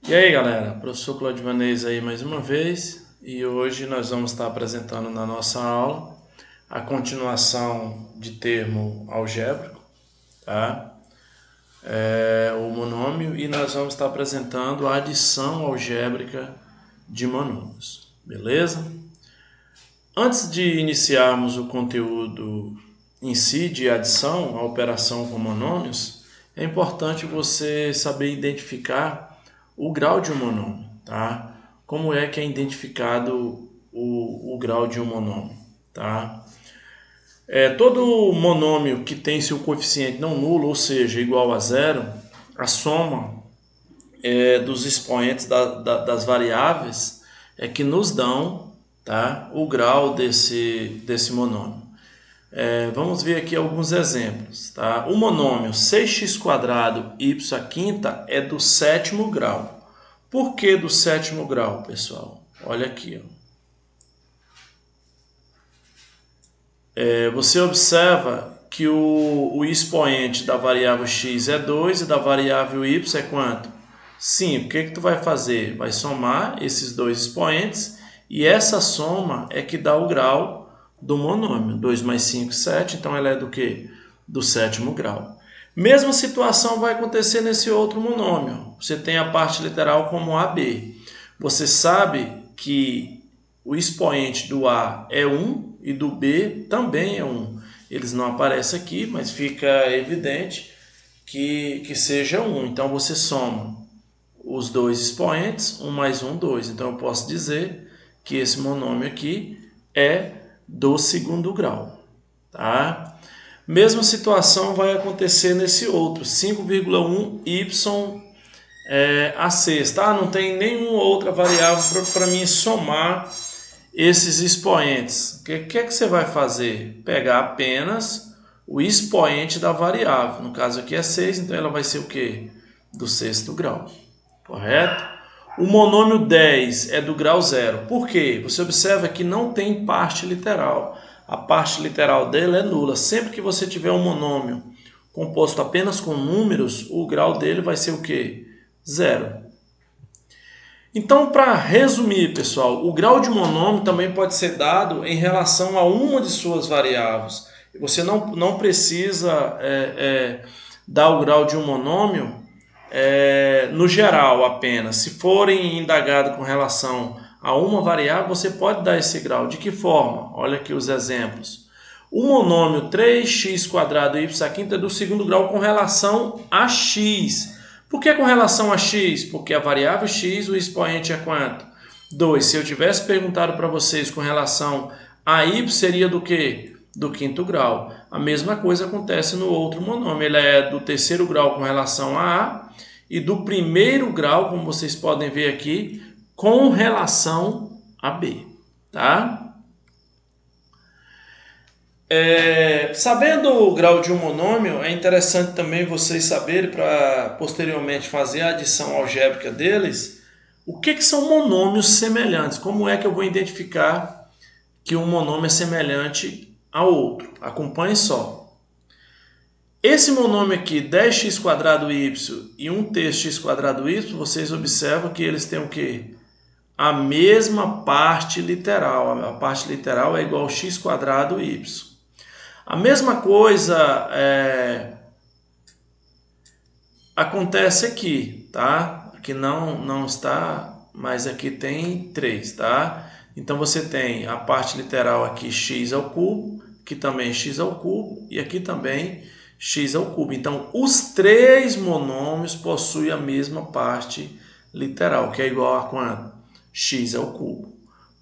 E aí galera, professor Claudivanez aí mais uma vez, e hoje nós vamos estar apresentando na nossa aula a continuação de termo algébrico, tá? O monômio, e nós vamos estar apresentando a adição algébrica de monômios, beleza? Antes de iniciarmos o conteúdo em si de adição, a operação com monômios, é importante você saber identificar o grau de um monômio, tá? Como é que é identificado o grau de um monômio, tá? Todo monômio que tem seu coeficiente não nulo, ou seja, igual a zero, a soma dos expoentes das variáveis é que nos dão, tá, o grau desse monômio. Vamos ver aqui alguns exemplos. Tá? O monômio 6x² y à quinta é do sétimo grau. Por que do sétimo grau, pessoal? Olha aqui. Você observa que o expoente da variável x é 2 e da variável y é quanto? 5. O que tu vai fazer? Vai somar esses dois expoentes e essa soma é que dá o grau do monômio. 2 mais 5, 7. Então ela é do quê? Do sétimo grau. Mesma situação vai acontecer nesse outro monômio. Você tem a parte literal como AB. Você sabe que o expoente do A é 1 e do B também é 1. Eles não aparecem aqui, mas fica evidente que seja 1. Então você soma os dois expoentes, 1 mais 1, 2. Então eu posso dizer que esse monômio aqui é do segundo grau. Tá? Mesma situação vai acontecer nesse outro, 5,1y a sexta. Não tem nenhuma outra variável para mim somar esses expoentes. O que você vai fazer? Pegar apenas o expoente da variável. No caso aqui é 6, então ela vai ser o quê? Do sexto grau. Correto? O monômio 10 é do grau 0. Por quê? Você observa que não tem parte literal. A parte literal dele é nula. Sempre que você tiver um monômio composto apenas com números, o grau dele vai ser o quê? 0. Então, para resumir, pessoal, o grau de monômio também pode ser dado em relação a uma de suas variáveis. Você não precisa dar o grau de um monômio no geral apenas. Se forem indagado com relação a uma variável, você pode dar esse grau. De que forma? Olha aqui os exemplos. O monômio 3x² y à quinta é do segundo grau com relação a x. Por que com relação a x? Porque a variável x, o expoente é quanto? 2. Se eu tivesse perguntado para vocês com relação a y, seria do quê? Do quinto grau. A mesma coisa acontece no outro monômio. Ele é do terceiro grau com relação a a e do primeiro grau, como vocês podem ver aqui, com relação a b. Tá? Sabendo o grau de um monômio, é interessante também vocês saberem, para posteriormente fazer a adição algébrica deles, o que são monômios semelhantes. Como é que eu vou identificar que um monômio é semelhante ao outro? Acompanhe só. Esse monômio aqui, 10x² y e 1/3x² y, vocês observam que eles têm o quê? A mesma parte literal. A parte literal é igual a x² y. A mesma coisa acontece aqui, tá? Aqui não está, mas aqui tem 3, tá? Então você tem a parte literal aqui x², aqui também x², e aqui também x². Então os três monômios possuem a mesma parte literal, que é igual a quanto? x².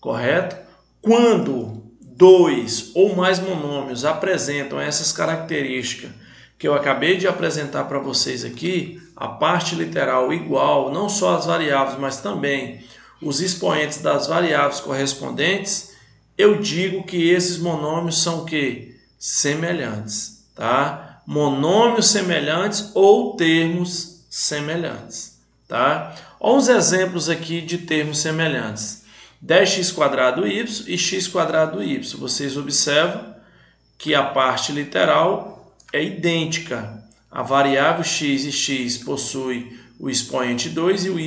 Correto? Quando dois ou mais monômios apresentam essas características que eu acabei de apresentar para vocês aqui, a parte literal igual, não só as variáveis, mas também os expoentes das variáveis correspondentes, eu digo que esses monômios são o quê? Semelhantes, tá? Monômios semelhantes ou termos semelhantes, tá? Olha uns exemplos aqui de termos semelhantes. 10x² y e x² y. Vocês observam que a parte literal é idêntica. A variável x e x possui o expoente 2 e o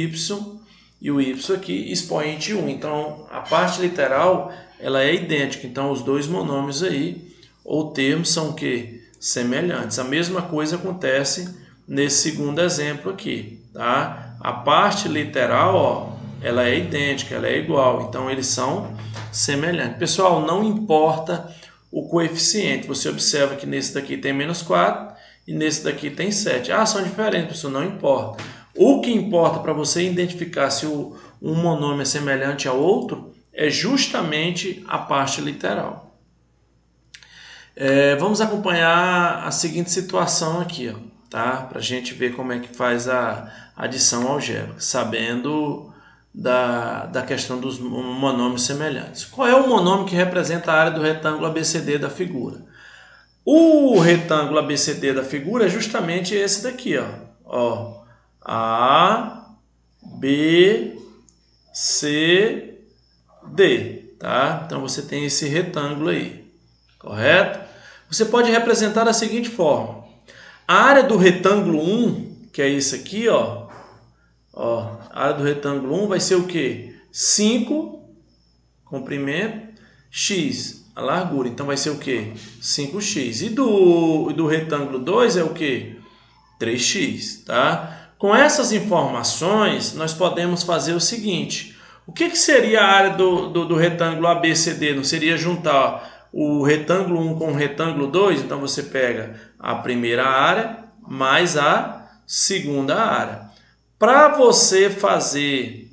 y aqui, expoente 1. Então, a parte literal ela é idêntica. Então, os dois monômios aí, ou termos, são o quê? Semelhantes. A mesma coisa acontece nesse segundo exemplo aqui, tá? A parte literal, ó, ela é idêntica, ela é igual. Então, eles são semelhantes. Pessoal, não importa o coeficiente. Você observa que nesse daqui tem menos 4 e nesse daqui tem 7. Ah, são diferentes, pessoal, não importa. O que importa para você identificar se um monômio é semelhante ao outro é justamente a parte literal. Vamos acompanhar a seguinte situação aqui, ó, tá? Para a gente ver como é que faz a adição algébrica, sabendo da questão dos monômios semelhantes. Qual é o monômio que representa a área do retângulo ABCD da figura? O retângulo ABCD da figura é justamente esse daqui, ó. A, B, C, D, tá? Então você tem esse retângulo aí, correto? Você pode representar da seguinte forma: a área do retângulo 1, que é isso aqui, ó, a área do retângulo 1 vai ser o quê? 5 comprimento, x, a largura. Então vai ser o quê? 5x. E do retângulo 2 é o quê? 3x, tá? Com essas informações, nós podemos fazer o seguinte: o que seria a área do retângulo ABCD? Não seria juntar o retângulo 1 com o retângulo 2? Então você pega a primeira área mais a segunda área. Para você fazer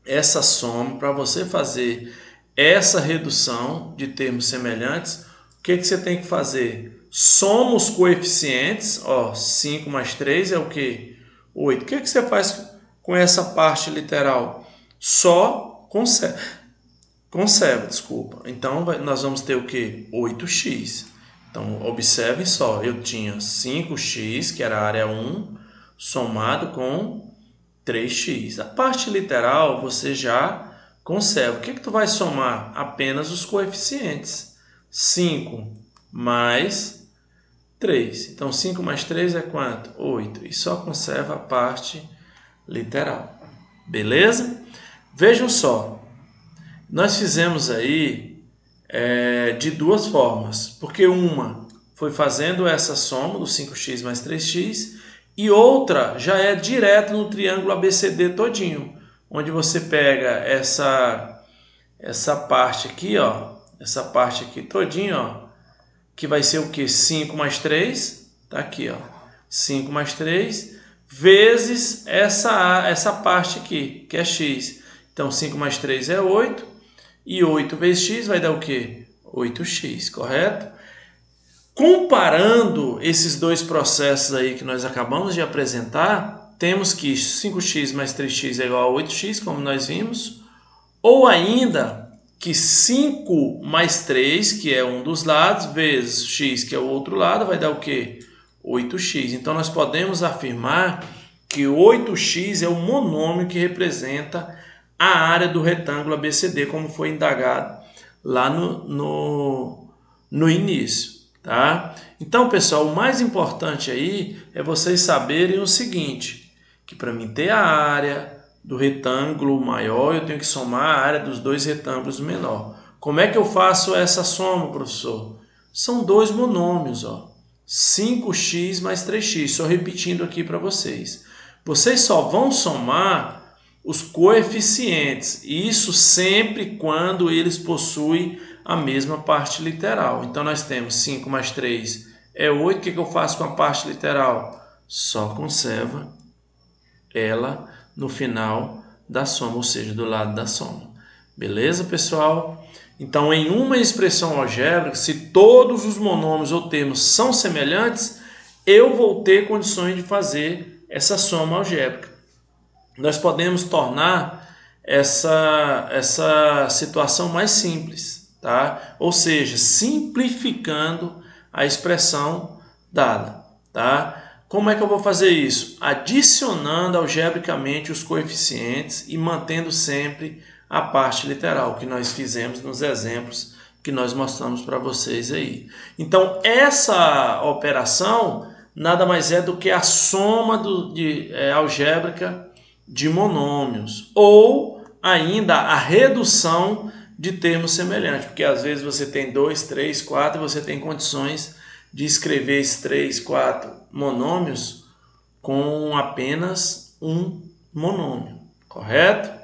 essa soma, para você fazer essa redução de termos semelhantes, o que você tem que fazer? Soma os coeficientes, ó, 5 mais 3 é o quê? 8. O que você faz com essa parte literal? Só conserva, desculpa. Então, nós vamos ter o quê? 8x. Então, observem só, eu tinha 5x, que era a área 1, somado com 3x. A parte literal você já conserva. O que tu vai somar? Apenas os coeficientes. 5 mais 3. Então, 5 mais 3 é quanto? 8. E só conserva a parte literal. Beleza? Vejam só. Nós fizemos aí de duas formas. Porque uma foi fazendo essa soma do 5x mais 3x. E outra já é direto no triângulo ABCD todinho. Onde você pega essa parte aqui, ó. Essa parte aqui todinho, ó. Que vai ser o que? 5 mais 3, tá aqui, ó. 5 mais 3, vezes essa parte aqui, que é x. Então, 5 mais 3 é 8, e 8 vezes x vai dar o quê? 8x, correto? Comparando esses dois processos aí que nós acabamos de apresentar, temos que 5x mais 3x é igual a 8x, como nós vimos, ou ainda que 5 mais 3, que é um dos lados, vezes x, que é o outro lado, vai dar o quê? 8x. Então, nós podemos afirmar que 8x é o monômio que representa a área do retângulo ABCD, como foi indagado lá no início, tá? Então, pessoal, o mais importante aí é vocês saberem o seguinte, que para mim ter a área do retângulo maior, eu tenho que somar a área dos dois retângulos menor. Como é que eu faço essa soma, professor? São dois monômios, ó. 5x mais 3x. Só repetindo aqui para vocês. Vocês só vão somar os coeficientes. Isso sempre quando eles possuem a mesma parte literal. Então, nós temos 5 mais 3 é 8. O que eu faço com a parte literal? Só conserva ela no final da soma, ou seja, do lado da soma. Beleza, pessoal? Então, em uma expressão algébrica, se todos os monômios ou termos são semelhantes, eu vou ter condições de fazer essa soma algébrica. Nós podemos tornar essa situação mais simples, tá? Ou seja, simplificando a expressão dada, tá? Como é que eu vou fazer isso? Adicionando algebricamente os coeficientes e mantendo sempre a parte literal, que nós fizemos nos exemplos que nós mostramos para vocês aí. Então, essa operação nada mais é do que a soma algébrica de monômios, ou ainda a redução de termos semelhantes, porque às vezes você tem 2, 3, 4 e você tem condições de escrever esses 3, 4 monômios com apenas um monômio, correto?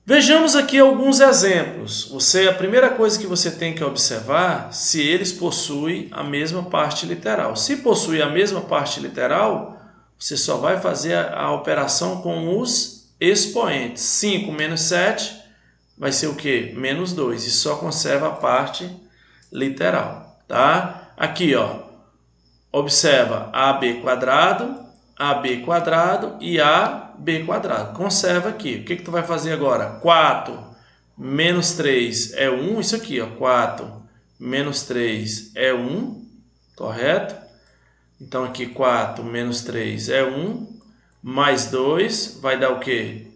Vejamos aqui alguns exemplos. A primeira coisa que você tem que observar se eles possuem a mesma parte literal. Se possui a mesma parte literal, você só vai fazer a operação com os expoentes. 5 menos 7 vai ser o quê? Menos 2. E só conserva a parte literal. Tá? Aqui, ó, observa AB quadrado e AB quadrado. Conserva aqui. O que tu vai fazer agora? 4 menos 3 é 1. Isso aqui, ó, 4 menos 3 é 1. Correto? Então, aqui 4 menos 3 é 1. Mais 2 vai dar o quê?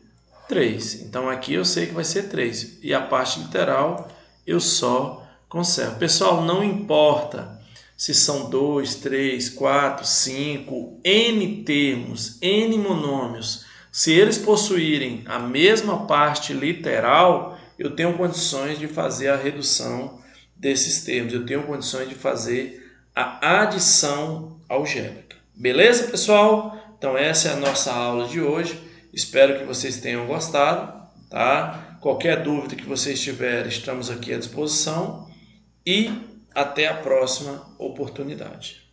3. Então, aqui eu sei que vai ser 3. E a parte literal eu só conservo. Pessoal, não importa se são 2, 3, 4, 5, N termos, N monômios. Se eles possuírem a mesma parte literal, eu tenho condições de fazer a redução desses termos. Eu tenho condições de fazer a adição algébrica. Beleza, pessoal? Então, essa é a nossa aula de hoje. Espero que vocês tenham gostado. Tá? Qualquer dúvida que vocês tiverem, estamos aqui à disposição. E até a próxima oportunidade.